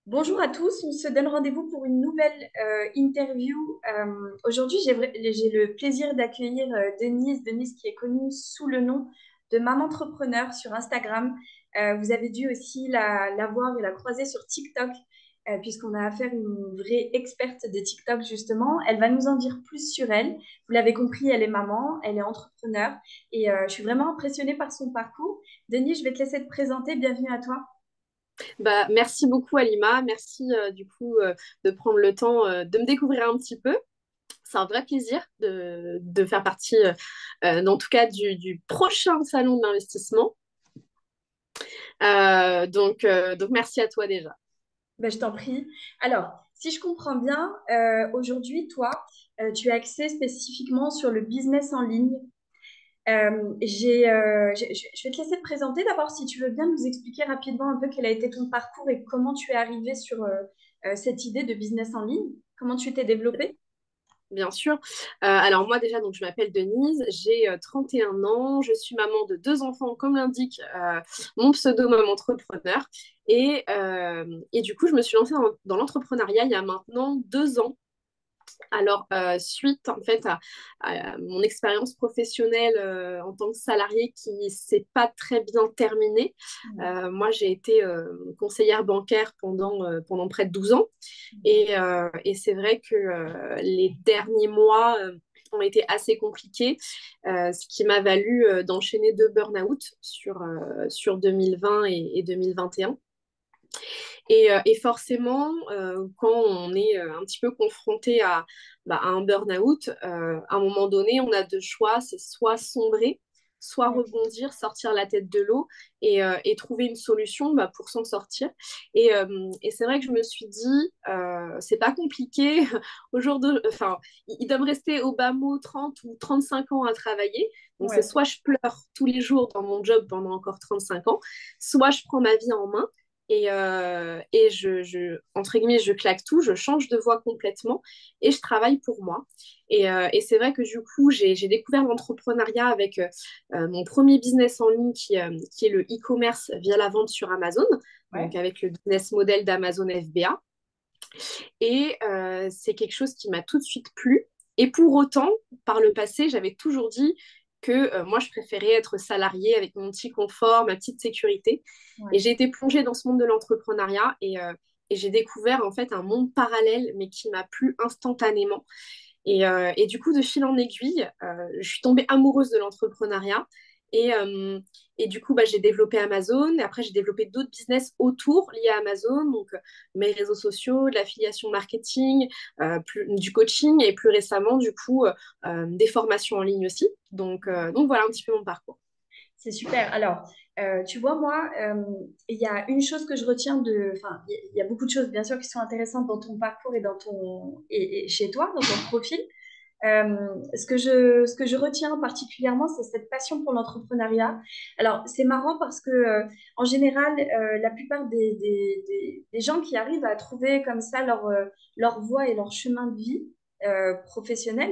Bonjour à tous, on se donne rendez-vous pour une nouvelle interview. Aujourd'hui, j'ai le plaisir d'accueillir Denise qui est connue sous le nom de Maman Entrepreneur sur Instagram. Vous avez dû aussi la voir et la croiser sur TikTok, puisqu'on a affaire à une vraie experte de TikTok, justement. Elle va nous en dire plus sur elle. Vous l'avez compris, elle est maman, elle est entrepreneur, et je suis vraiment impressionnée par son parcours. Denise, je vais te laisser te présenter. Bienvenue à toi. Merci beaucoup Alima, merci de prendre le temps de me découvrir un petit peu. C'est un vrai plaisir de faire partie, en tout cas, du prochain salon de l'investissement. Donc merci à toi déjà. Ben, je t'en prie. Alors, si je comprends bien, aujourd'hui, toi, tu es axé spécifiquement sur le business en ligne. Je vais te laisser te présenter d'abord, si tu veux bien nous expliquer rapidement un peu quel a été ton parcours et comment tu es arrivé sur cette idée de business en ligne, comment tu t'es développé. Bien sûr. Alors moi déjà, donc, je m'appelle Denise, j'ai 31 ans, je suis maman de deux enfants, comme l'indique mon pseudo maman entrepreneur. Et du coup, je me suis lancée dans l'entrepreneuriat il y a maintenant 2 ans. Alors, suite en fait à mon expérience professionnelle en tant que salariée qui s'est pas très bien terminée, Mhm. moi j'ai été conseillère bancaire pendant près de 12 ans. Et c'est vrai que les derniers mois ont été assez compliqués, ce qui m'a valu d'enchaîner 2 burn-out sur 2020 et 2021. Et forcément, quand on est un petit peu confronté à un burn-out, à un moment donné, on a deux choix, c'est soit sombrer, soit Ouais. rebondir, sortir la tête de l'eau et trouver une solution pour s'en sortir. Et c'est vrai que je me suis dit, c'est pas compliqué. Enfin, il doit me rester au bas mot 30 ou 35 ans à travailler. Donc c'est Ouais. soit je pleure tous les jours dans mon job pendant encore 35 ans, soit je prends ma vie en main et entre guillemets, je claque tout, je change de voie complètement et je travaille pour moi. Et c'est vrai que du coup, j'ai découvert l'entrepreneuriat avec mon premier business en ligne qui est le e-commerce via la vente sur Amazon, donc Ouais. avec le business model d'Amazon FBA. Et c'est quelque chose qui m'a tout de suite plu. Et pour autant, par le passé, j'avais toujours dit que moi, je préférais être salariée avec mon petit confort, ma petite sécurité. Et Ouais. j'ai été plongée dans ce monde de l'entrepreneuriat et j'ai découvert en fait un monde parallèle, mais qui m'a plu instantanément. Et du coup, de fil en aiguille, je suis tombée amoureuse de l'entrepreneuriat. Et, euh, et du coup, j'ai développé Amazon. Et après, j'ai développé d'autres business autour liés à Amazon. Donc, mes réseaux sociaux, de l'affiliation marketing, du coaching et plus récemment, du coup, des formations en ligne aussi. Donc voilà un petit peu mon parcours. C'est super. Alors, tu vois, moi, il y a une chose que je retiens enfin, il y a beaucoup de choses, bien sûr, qui sont intéressantes dans ton parcours et et chez toi, dans ton profil. Ce que je retiens particulièrement, c'est cette passion pour l'entrepreneuriat. Alors, c'est marrant parce que, en général, la plupart des gens qui arrivent à trouver comme ça leur voie et leur chemin de vie professionnel,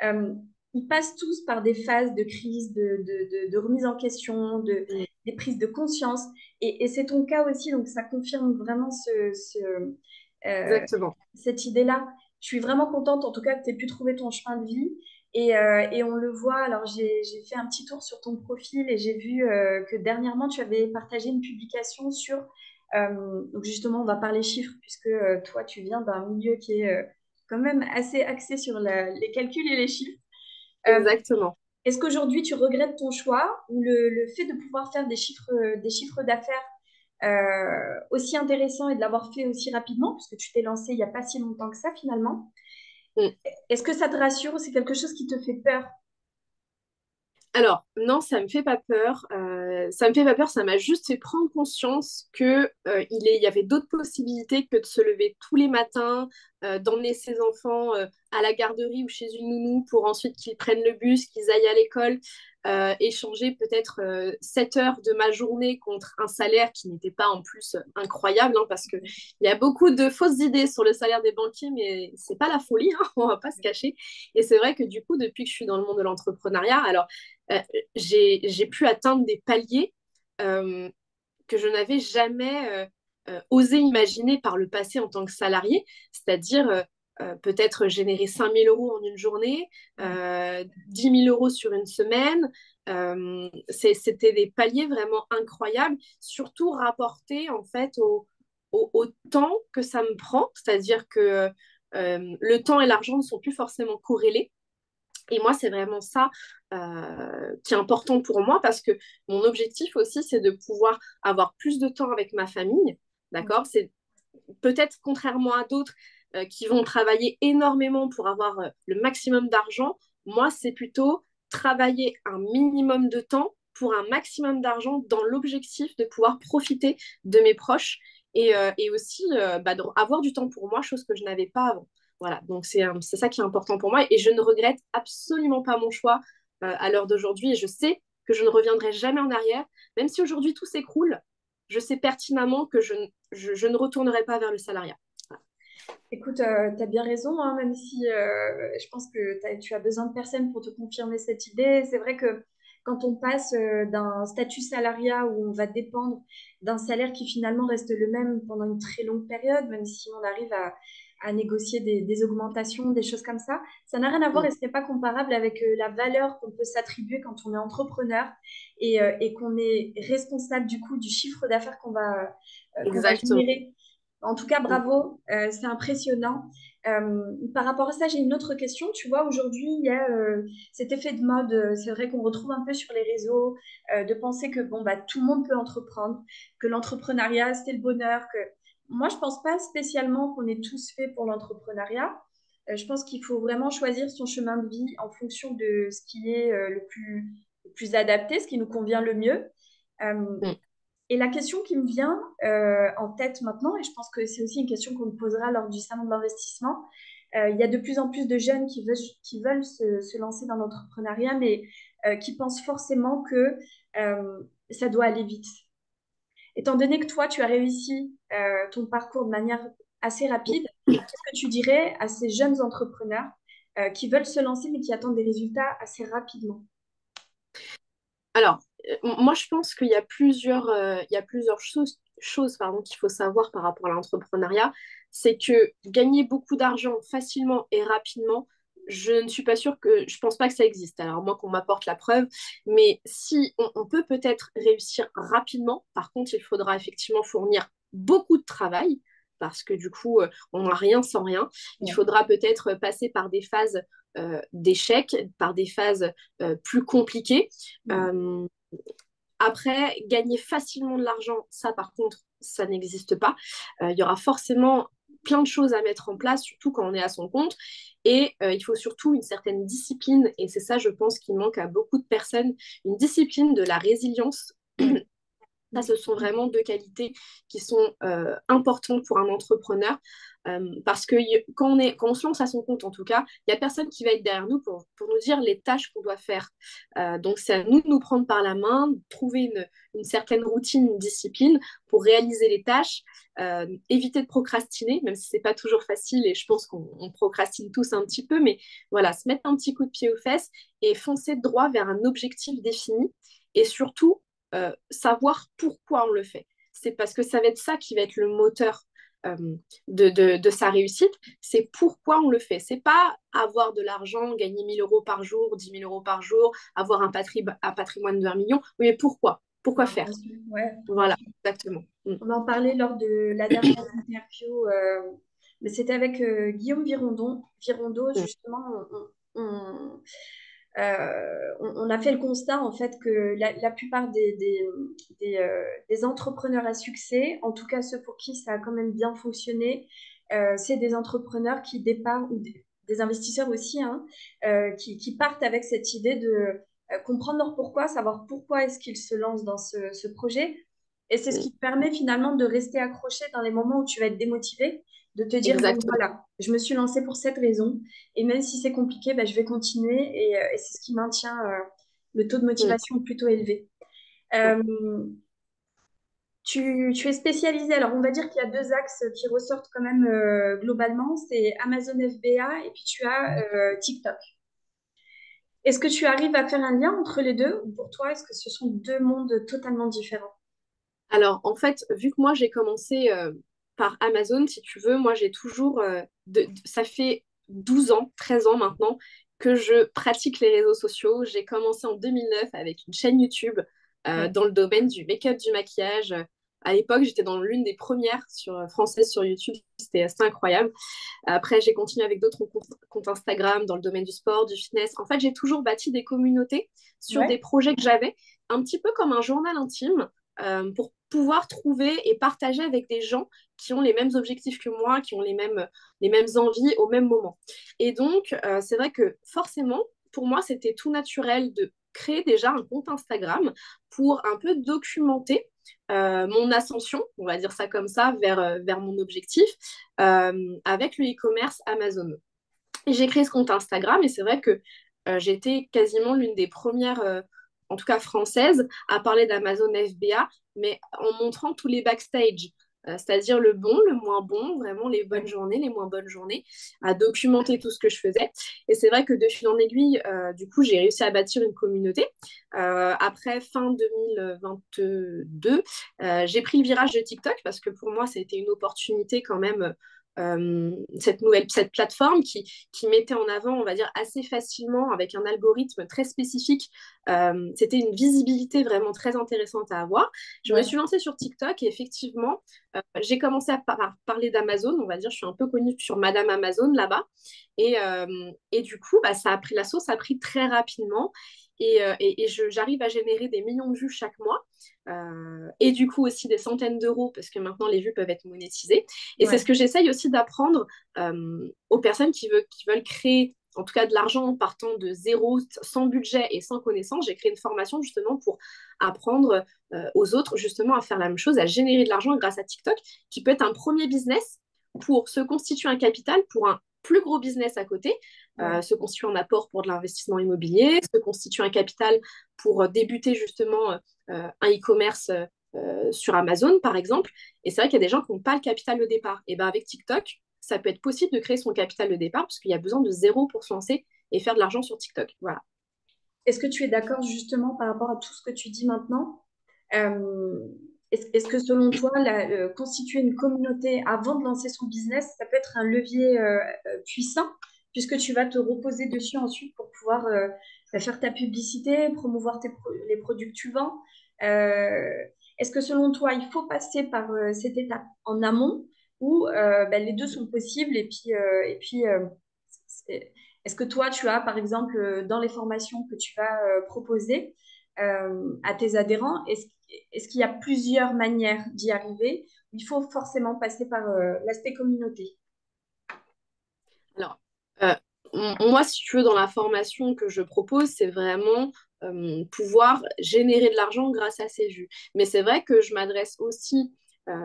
euh, ils passent tous par des phases de crise, de remise en question, Mm. des prises de conscience. Et c'est ton cas aussi, donc ça confirme vraiment euh, Exactement. cette idée-là. Je suis vraiment contente, en tout cas, que tu aies pu trouver ton chemin de vie. Et on le voit, alors j'ai fait un petit tour sur ton profil et j'ai vu que dernièrement, tu avais partagé une publication sur, donc justement, on va parler chiffres, puisque toi, tu viens d'un milieu qui est quand même assez axé sur les calculs et les chiffres. Euh, Exactement. Est-ce qu'aujourd'hui, tu regrettes ton choix ou le fait de pouvoir faire des chiffres d'affaires aussi intéressants et de l'avoir fait aussi rapidement, puisque tu t'es lancé il n'y a pas si longtemps que ça finalement, Mm. est-ce que ça te rassure ou c'est quelque chose qui te fait peur? Alors, non, ça me fait pas peur. Ça me fait pas peur, ça m'a juste fait prendre conscience que il y avait d'autres possibilités que de se lever tous les matins, d'emmener ses enfants à la garderie ou chez une nounou pour ensuite qu'ils prennent le bus, qu'ils aillent à l'école, échanger peut-être 7 heures de ma journée contre un salaire qui n'était pas en plus incroyable, hein, parce que il y a beaucoup de fausses idées sur le salaire des banquiers, mais c'est pas la folie, hein, on va pas se cacher. Et c'est vrai que du coup, depuis que je suis dans le monde de l'entrepreneuriat, alors euh, j'ai pu atteindre des paliers euh, que je n'avais jamais. osé imaginer par le passé en tant que salarié, c'est-à-dire peut-être générer 5 000 € en une journée, 10 000 € sur une semaine. C'était des paliers vraiment incroyables, surtout rapportés en fait au temps que ça me prend, c'est-à-dire que le temps et l'argent ne sont plus forcément corrélés. Et moi, c'est vraiment ça qui est important pour moi parce que mon objectif aussi, c'est de pouvoir avoir plus de temps avec ma famille. D'accord? C'est peut-être contrairement à d'autres qui vont travailler énormément pour avoir le maximum d'argent. Moi, c'est plutôt travailler un minimum de temps pour un maximum d'argent dans l'objectif de pouvoir profiter de mes proches et aussi avoir du temps pour moi, chose que je n'avais pas avant. Voilà, donc c'est ça qui est important pour moi et je ne regrette absolument pas mon choix à l'heure d'aujourd'hui et je sais que je ne reviendrai jamais en arrière, même si aujourd'hui tout s'écroule, je sais pertinemment que je ne retournerai pas vers le salariat. Écoute, tu as bien raison, hein, même si je pense que tu as besoin de personnes pour te confirmer cette idée. C'est vrai que quand on passe d'un statut salariat où on va dépendre d'un salaire qui finalement reste le même pendant une très longue période, même si on arrive à négocier des augmentations, des choses comme ça n'a rien à voir Mm. et ce n'est pas comparable avec la valeur qu'on peut s'attribuer quand on est entrepreneur et qu'on est responsable du coup du chiffre d'affaires qu'on va Exactement. générer. En tout cas, Mm. bravo, c'est impressionnant. Par rapport à ça, j'ai une autre question. Tu vois, aujourd'hui, il y a cet effet de mode, c'est vrai qu'on retrouve un peu sur les réseaux, de penser que bon, bah, tout le monde peut entreprendre, que l'entrepreneuriat, c'est le bonheur. Moi, je pense pas spécialement qu'on est tous faits pour l'entrepreneuriat. Je pense qu'il faut vraiment choisir son chemin de vie en fonction de ce qui est le plus adapté, ce qui nous convient le mieux. Euh, Mm. et la question qui me vient en tête maintenant, et je pense que c'est aussi une question qu'on me posera lors du salon de l'investissement, il y a de plus en plus de jeunes qui veulent se lancer dans l'entrepreneuriat, mais qui pensent forcément que ça doit aller vite. Étant donné que toi, tu as réussi ton parcours de manière assez rapide, qu'est-ce que tu dirais à ces jeunes entrepreneurs qui veulent se lancer, mais qui attendent des résultats assez rapidement? Alors, moi, je pense qu'il y a plusieurs choses pardon, qu'il faut savoir par rapport à l'entrepreneuriat. C'est que gagner beaucoup d'argent facilement et rapidement, je ne suis pas sûre je pense pas que ça existe. Alors, moi, qu'on m'apporte la preuve, mais si on peut peut-être réussir rapidement, par contre, il faudra effectivement fournir beaucoup de travail. Parce que du coup, on n'a rien sans rien. Il Ouais. faudra peut-être passer par des phases d'échec, par des phases plus compliquées. Mm. Euh, Après, gagner facilement de l'argent, ça par contre, ça n'existe pas. Il y aura forcément plein de choses à mettre en place, surtout quand on est à son compte. Et il faut surtout une certaine discipline, et c'est ça, je pense, qui manque à beaucoup de personnes, une discipline de la résilience. Ouais. Ça, ce sont vraiment deux qualités qui sont importantes pour un entrepreneur. Parce que quand on se lance à son compte, en tout cas, il n'y a personne qui va être derrière nous pour nous dire les tâches qu'on doit faire. Donc, c'est à nous de nous prendre par la main, de trouver une certaine routine, une discipline pour réaliser les tâches, éviter de procrastiner, même si ce n'est pas toujours facile et je pense qu'on procrastine tous un petit peu, mais voilà, se mettre un petit coup de pied aux fesses et foncer droit vers un objectif défini. Et surtout, savoir pourquoi on le fait. C'est parce que ça va être ça qui va être le moteur euh, de sa réussite. C'est pourquoi on le fait. C'est pas avoir de l'argent, gagner 1 000 € par jour, 10 000 € par jour, avoir un patrimoine de 1 million. Oui, mais pourquoi? Pourquoi Non, faire? bien sûr. Ouais, bien Voilà, sûr. exactement. Mm. On en parlait lors de la dernière interview, mais c'était avec Guillaume Virondeau, Mm. justement. On a fait le constat, en fait, que la plupart des entrepreneurs à succès, en tout cas ceux pour qui ça a quand même bien fonctionné, c'est des entrepreneurs qui départent, ou des investisseurs aussi, hein, qui partent avec cette idée de comprendre leur pourquoi, savoir pourquoi est-ce qu'ils se lancent dans ce projet. Et c'est ce Mm. qui te permet finalement de rester accroché dans les moments où tu vas être démotivé, de te dire, bon, Exactement. voilà, je me suis lancée pour cette raison. Et même si c'est compliqué, bah, je vais continuer. Et c'est ce qui maintient le taux de Mm. motivation plutôt élevé. Ouais. Euh, tu es spécialisé. Alors, on va dire qu'il y a deux axes qui ressortent quand même globalement. C'est Amazon FBA et puis tu as TikTok. Est-ce que tu arrives à faire un lien entre les deux ou pour toi, est-ce que ce sont deux mondes totalement différents? Alors, en fait, vu que moi, j'ai commencé par Amazon, si tu veux, moi, j'ai toujours, ça fait 12 ans, 13 ans maintenant, que je pratique les réseaux sociaux. J'ai commencé en 2009 avec une chaîne YouTube Ouais. dans le domaine du make-up, du maquillage. À l'époque, j'étais dans l'une des premières françaises sur YouTube. C'était incroyable. Après, j'ai continué avec d'autres comptes Instagram dans le domaine du sport, du fitness. En fait, j'ai toujours bâti des communautés sur des Ouais. projets que j'avais, un petit peu comme un journal intime, pour pouvoir trouver et partager avec des gens qui ont les mêmes objectifs que moi, qui ont les mêmes envies au même moment. Et donc, c'est vrai que forcément, pour moi, c'était tout naturel de créer déjà un compte Instagram pour un peu documenter mon ascension, on va dire ça comme ça, vers mon objectif avec le e-commerce Amazon. Et j'ai créé ce compte Instagram et c'est vrai que j'étais quasiment l'une des premières, en tout cas françaises, à parler d'Amazon FBA, mais en montrant tous les backstage. C'est-à-dire le bon, le moins bon, vraiment les bonnes Ouais. journées, les moins bonnes journées, à documenter tout ce que je faisais. Et c'est vrai que de fil en aiguille, du coup, j'ai réussi à bâtir une communauté. Après fin 2022, j'ai pris le virage de TikTok parce que pour moi, c'était une opportunité quand même cette plateforme qui mettait en avant, on va dire, assez facilement, avec un algorithme très spécifique. C'était une visibilité vraiment très intéressante à avoir. Je me Ouais. suis lancée sur TikTok et effectivement, j'ai commencé à parler d'Amazon, on va dire, je suis un peu connue sur Madame Amazon là-bas. Et du coup, bah, ça a pris la sauce, a pris très rapidement. J'arrive à générer des millions de vues chaque mois. Et du coup aussi des centaines d'euros parce que maintenant les vues peuvent être monétisées. Et c'est ce Ouais. que j'essaye aussi d'apprendre aux personnes qui veulent créer en tout cas de l'argent en partant de zéro, sans budget et sans connaissance. J'ai créé une formation justement pour apprendre aux autres justement à faire la même chose, à générer de l'argent grâce à TikTok, qui peut être un premier business pour se constituer un capital pour un plus gros business à côté, Ouais. se constituer un apport pour de l'investissement immobilier, se constituer un capital pour débuter justement un e-commerce sur Amazon, par exemple. Et c'est vrai qu'il y a des gens qui n'ont pas le capital de départ. Et ben avec TikTok, ça peut être possible de créer son capital de départ parce qu'il y a besoin de zéro pour se lancer et faire de l'argent sur TikTok. Voilà. Est-ce que tu es d'accord justement par rapport à tout ce que tu dis maintenant? Euh, est-ce que selon toi, constituer une communauté avant de lancer son business, ça peut être un levier puissant puisque tu vas te reposer dessus ensuite pour pouvoir faire ta publicité, promouvoir les produits que tu vends? Euh, Est-ce que selon toi, il faut passer par cette étape en amont ou les deux sont possibles et puis est-ce que toi, tu as, par exemple, dans les formations que tu vas proposer à tes adhérents, est-ce qu'il y a plusieurs manières d'y arriver ou il faut forcément passer par l'aspect communauté? Alors, euh, moi, si tu veux, dans la formation que je propose, c'est vraiment pouvoir générer de l'argent grâce à ces vues. Mais c'est vrai que je m'adresse aussi,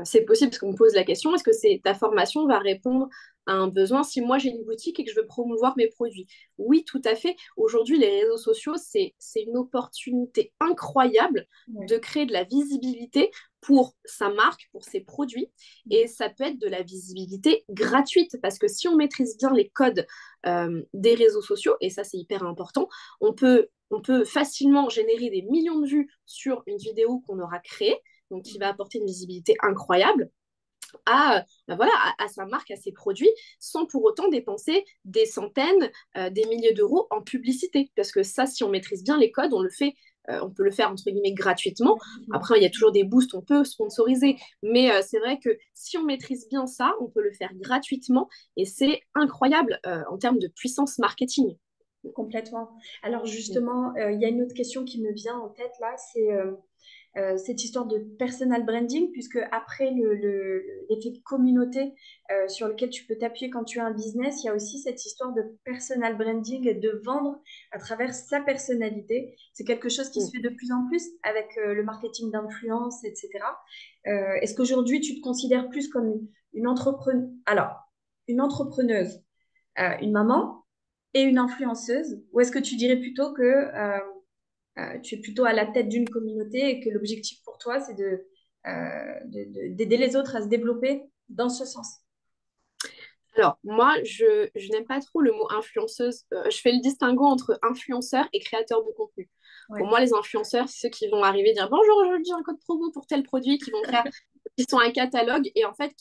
c'est possible parce qu'on me pose la question, est-ce que ta formation va répondre à un besoin si moi j'ai une boutique et que je veux promouvoir mes produits? Oui, tout à fait. Aujourd'hui, les réseaux sociaux, c'est une opportunité incroyable Ouais. de créer de la visibilité pour sa marque, pour ses produits et ça peut être de la visibilité gratuite parce que si on maîtrise bien les codes des réseaux sociaux, et ça c'est hyper important, on peut facilement générer des millions de vues sur une vidéo qu'on aura créée, donc qui va apporter une visibilité incroyable ben voilà, à sa marque, à ses produits, sans pour autant dépenser des centaines, des milliers d'euros en publicité. Parce que ça, si on maîtrise bien les codes, on peut le faire entre guillemets gratuitement. Gratuitement. Après, il y a toujours des boosts, on peut sponsoriser. Mais c'est vrai que si on maîtrise bien ça, on peut le faire gratuitement et c'est incroyable en termes de puissance marketing. Complètement. Alors justement, il y a une autre question qui me vient en tête là, c'est cette histoire de personal branding, puisque après l'effet de communauté sur lequel tu peux t'appuyer quand tu as un business, il y a aussi cette histoire de personal branding et de vendre à travers sa personnalité. C'est quelque chose qui se fait de plus en plus avec le marketing d'influence, etc. Est-ce qu'aujourd'hui, tu te considères plus comme une entrepreneuse, une maman et une influenceuse, ou est-ce que tu dirais plutôt que tu es plutôt à la tête d'une communauté et que l'objectif pour toi, c'est d'aider les autres à se développer dans ce sens? Alors, moi, je n'aime pas trop le mot influenceuse. Je fais le distinguo entre influenceur et créateur de contenu. Pour Ouais. moi, les influenceurs, c'est ceux qui vont arriver et dire bonjour, aujourd'hui, j'ai un code promo pour tel produit, qui sont un catalogue et en fait,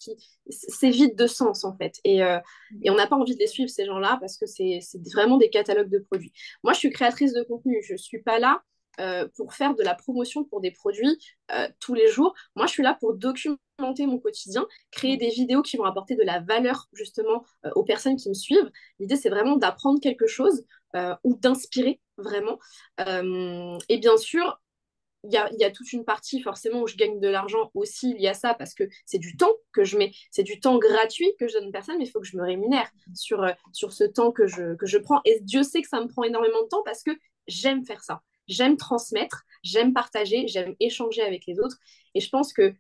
c'est vide de sens en fait. Et on n'a pas envie de les suivre, ces gens-là, parce que c'est vraiment des catalogues de produits. Moi, je suis créatrice de contenu. Je ne suis pas là pour faire de la promotion pour des produits tous les jours. Moi, je suis là pour documenter mon quotidien, créer des vidéos qui vont apporter de la valeur justement aux personnes qui me suivent. L'idée, c'est vraiment d'apprendre quelque chose ou d'inspirer vraiment. Et bien sûr, il y a toute une partie forcément où je gagne de l'argent aussi lié à ça parce que c'est du temps que je mets, c'est du temps gratuit que je donne à une personne, mais il faut que je me rémunère sur ce temps que je prends. Et Dieu sait que ça me prend énormément de temps parce que j'aime faire ça. J'aime transmettre, j'aime partager, j'aime échanger avec les autres. Et je pense que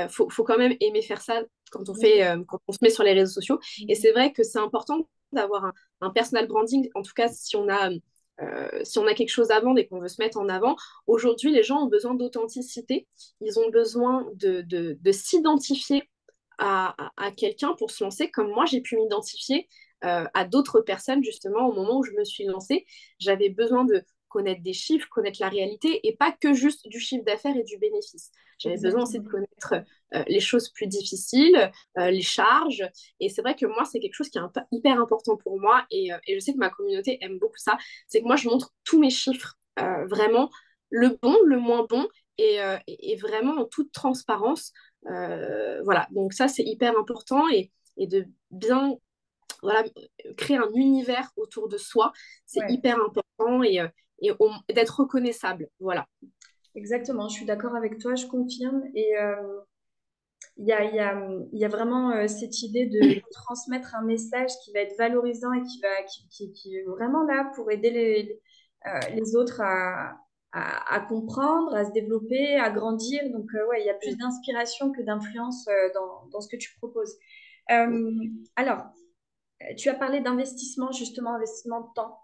faut quand même aimer faire ça quand on se met sur les réseaux sociaux. Et c'est vrai que c'est important d'avoir un personal branding, en tout cas si on a quelque chose à vendre et qu'on veut se mettre en avant. Aujourd'hui, les gens ont besoin d'authenticité, ils ont besoin de s'identifier à quelqu'un pour se lancer, comme moi j'ai pu m'identifier à d'autres personnes justement au moment où je me suis lancée. J'avais besoin de connaître des chiffres, connaître la réalité et pas que juste du chiffre d'affaires et du bénéfice. J'avais besoin aussi de Exactement. connaître les choses plus difficiles, les charges. Et c'est vrai que moi, c'est quelque chose qui est hyper important pour moi et je sais que ma communauté aime beaucoup ça. C'est que moi, je montre tous mes chiffres, vraiment le bon, le moins bon et vraiment en toute transparence. Voilà, donc ça, c'est hyper important et de bien voilà, créer un univers autour de soi, c'est Ouais. hyper important et d'être reconnaissable. Voilà. Exactement, je suis d'accord avec toi, je confirme. Et il y a vraiment cette idée de transmettre un message qui va être valorisant et qui est vraiment là pour aider les autres à comprendre, à se développer, à grandir. Donc, ouais, il y a plus d'inspiration que d'influence dans ce que tu proposes. Euh, alors, tu as parlé d'investissement, justement, investissement de temps.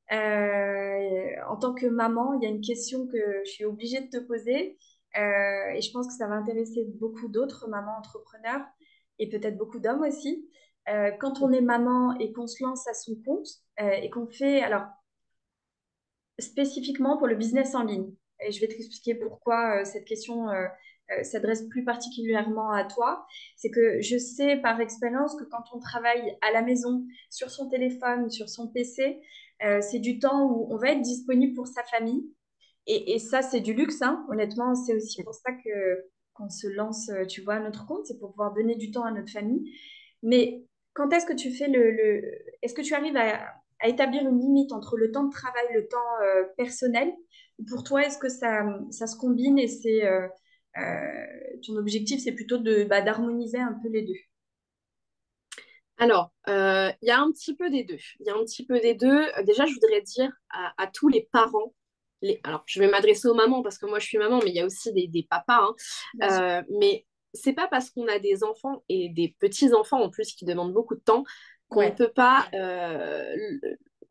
En tant que maman, il y a une question que je suis obligée de te poser et je pense que ça va intéresser beaucoup d'autres mamans entrepreneurs et peut-être beaucoup d'hommes aussi. Quand on est maman et qu'on se lance à son compte et qu'on fait, alors spécifiquement pour le business en ligne, et je vais t'expliquer pourquoi cette question s'adresse plus particulièrement à toi, c'est que je sais par expérience que quand on travaille à la maison, sur son téléphone, sur son PC, c'est du temps où on va être disponible pour sa famille. Et ça, c'est du luxe, hein. Honnêtement, c'est aussi pour ça que qu'on se lance, tu vois, à notre compte, c'est pour pouvoir donner du temps à notre famille. Mais quand est-ce que tu fais est-ce que tu arrives à établir une limite entre le temps de travail, le temps personnel? Ou pour toi, est-ce que ça se combine et ton objectif, c'est plutôt d'harmoniser un peu les deux? Alors, il y a un petit peu des deux. Il y a un petit peu des deux. Déjà, je voudrais dire à tous les parents, alors je vais m'adresser aux mamans parce que moi je suis maman, mais il y a aussi des papas. Bien sûr. Mais c'est pas parce qu'on a des enfants et des petits-enfants en plus qui demandent beaucoup de temps qu'on ne Ouais, peut pas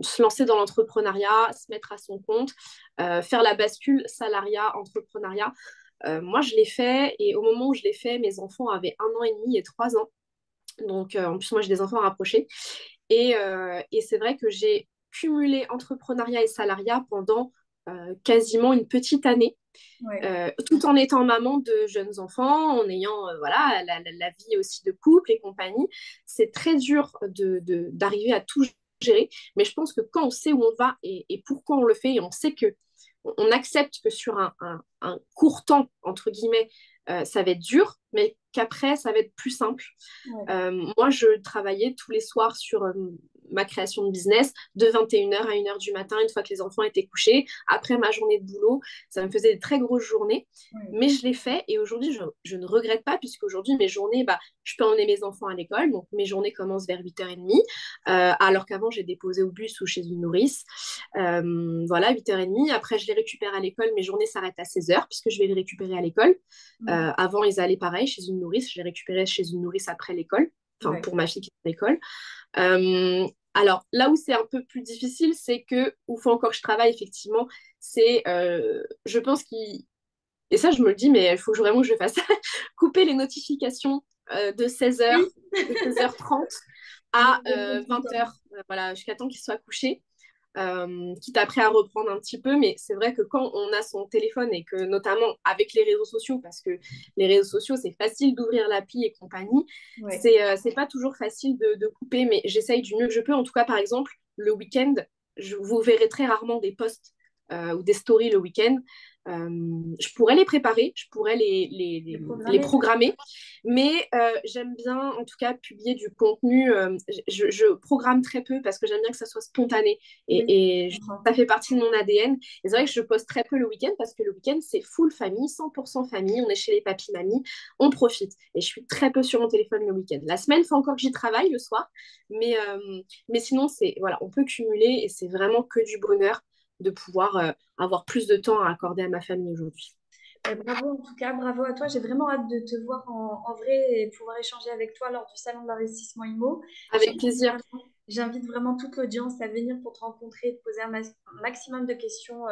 se lancer dans l'entrepreneuriat, se mettre à son compte, faire la bascule salariat-entrepreneuriat. Moi, je l'ai fait et au moment où je l'ai fait, mes enfants avaient 1 an et demi et 3 ans. Donc, en plus, moi, j'ai des enfants rapprochés. Et c'est vrai que j'ai cumulé entrepreneuriat et salariat pendant quasiment une petite année, ouais, tout en étant maman de jeunes enfants, en ayant voilà, la vie aussi de couple et compagnie. C'est très dur d'arriver à tout gérer, mais je pense que quand on sait où on va et pourquoi on le fait, et on sait que on accepte que sur un court temps, entre guillemets, ça va être dur, mais qu'après, ça va être plus simple. ouais. Moi, je travaillais tous les soirs sur ma création de business de 21h à 1h du matin, une fois que les enfants étaient couchés, après ma journée de boulot. Ça me faisait de très grosses journées, Ouais. mais je l'ai fait et aujourd'hui, je ne regrette pas puisque aujourd'hui, mes journées, bah, je peux emmener mes enfants à l'école, donc mes journées commencent vers 8h30, alors qu'avant, j'ai déposé au bus ou chez une nourrice. Voilà, 8h30. Après, je les récupère à l'école, mes journées s'arrêtent à 16h puisque je vais les récupérer à l'école. Mhm. Avant, ils allaient pareil chez une nourrice. Je les récupérais chez une nourrice après l'école, enfin pour D'accord. ma fille qui est à l'école. Alors, là où c'est un peu plus difficile, c'est que, où il faut encore que je travaille, effectivement, je pense et ça, je me le dis, mais il faut vraiment que je fasse ça, couper les notifications de 16h, Oui. de 16h30. à Répondre tout le 20 temps. heures, voilà, jusqu'à temps qu'il soit couché. Quitte après à reprendre un petit peu, mais c'est vrai que quand on a son téléphone et que notamment avec les réseaux sociaux, parce que les réseaux sociaux, c'est facile d'ouvrir l'appli et compagnie, Ouais. c'est pas toujours facile de couper, mais j'essaye du mieux que je peux. En tout cas, par exemple, le week-end, vous verrez très rarement des posts ou des stories le week-end. Je pourrais les préparer, je pourrais Les les programmer. programmer, mais j'aime bien en tout cas publier du contenu. Je programme très peu parce que j'aime bien que ça soit spontané Oui, je et comprends. ça fait partie de mon ADN. Et c'est vrai que je poste très peu le week-end parce que le week-end, c'est full famille, 100% famille. On est chez les papis, mamies, on profite. Et je suis très peu sur mon téléphone le week-end. La semaine, il faut encore que j'y travaille le soir. Mais sinon, voilà, on peut cumuler et c'est vraiment que du bonheur de pouvoir avoir plus de temps à accorder à ma famille aujourd'hui. Bravo en tout cas, bravo à toi. J'ai vraiment hâte de te voir en vrai et pouvoir échanger avec toi lors du salon d'investissement IMO. Avec plaisir. J'invite vraiment toute l'audience à venir pour te rencontrer et te poser un maximum de questions,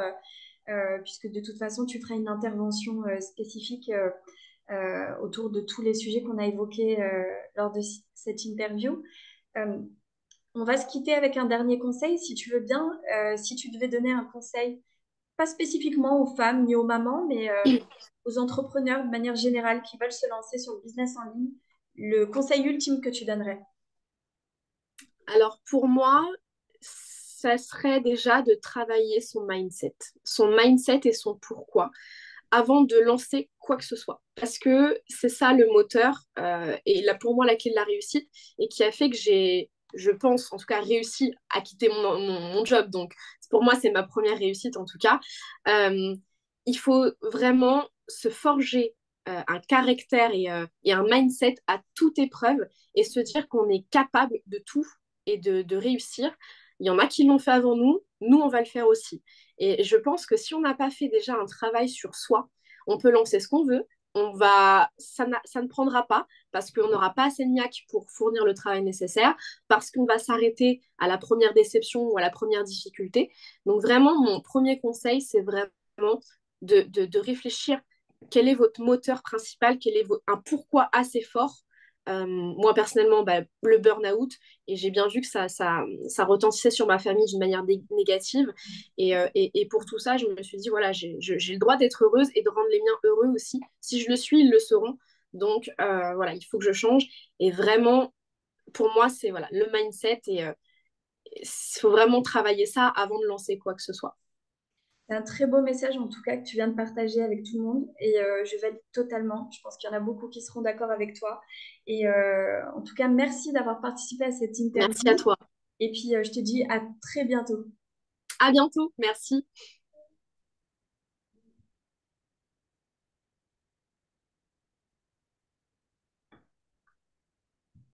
puisque de toute façon, tu feras une intervention spécifique autour de tous les sujets qu'on a évoqués lors de cette interview. Euh, on va se quitter avec un dernier conseil, si tu veux bien. Si tu devais donner un conseil, pas spécifiquement aux femmes ni aux mamans, mais aux entrepreneurs de manière générale qui veulent se lancer sur le business en ligne, le conseil ultime que tu donnerais? Alors pour moi, ça serait déjà de travailler son mindset et son pourquoi avant de lancer quoi que ce soit. Parce que c'est ça le moteur et là, pour moi la clé de la réussite et qui a fait que je pense, en tout cas, réussi à quitter mon job. Donc pour moi, c'est ma première réussite en tout cas. Euh, il faut vraiment se forger un caractère et un mindset à toute épreuve et se dire qu'on est capable de tout et de réussir. Il y en a qui l'ont fait avant nous, nous, on va le faire aussi. Et je pense que si on n'a pas fait déjà un travail sur soi, on peut lancer ce qu'on veut, ça ne prendra pas parce qu'on n'aura pas assez de niaque pour fournir le travail nécessaire, parce qu'on va s'arrêter à la première déception ou à la première difficulté. Donc vraiment, mon premier conseil, c'est vraiment de réfléchir quel est votre moteur principal, quel est un pourquoi assez fort. Moi, personnellement, bah, le burn-out, et j'ai bien vu que ça retentissait sur ma famille d'une manière négative. Et pour tout ça, je me suis dit, voilà, j'ai le droit d'être heureuse et de rendre les miens heureux aussi. Si je le suis, ils le seront. Donc, voilà, il faut que je change. Et vraiment, pour moi, c'est voilà, le mindset et il faut vraiment travailler ça avant de lancer quoi que ce soit. C'est un très beau message en tout cas que tu viens de partager avec tout le monde et je valide totalement. Je pense qu'il y en a beaucoup qui seront d'accord avec toi. Et en tout cas, merci d'avoir participé à cette Merci à interview. toi. Et puis, je te dis à très bientôt. À bientôt. Merci.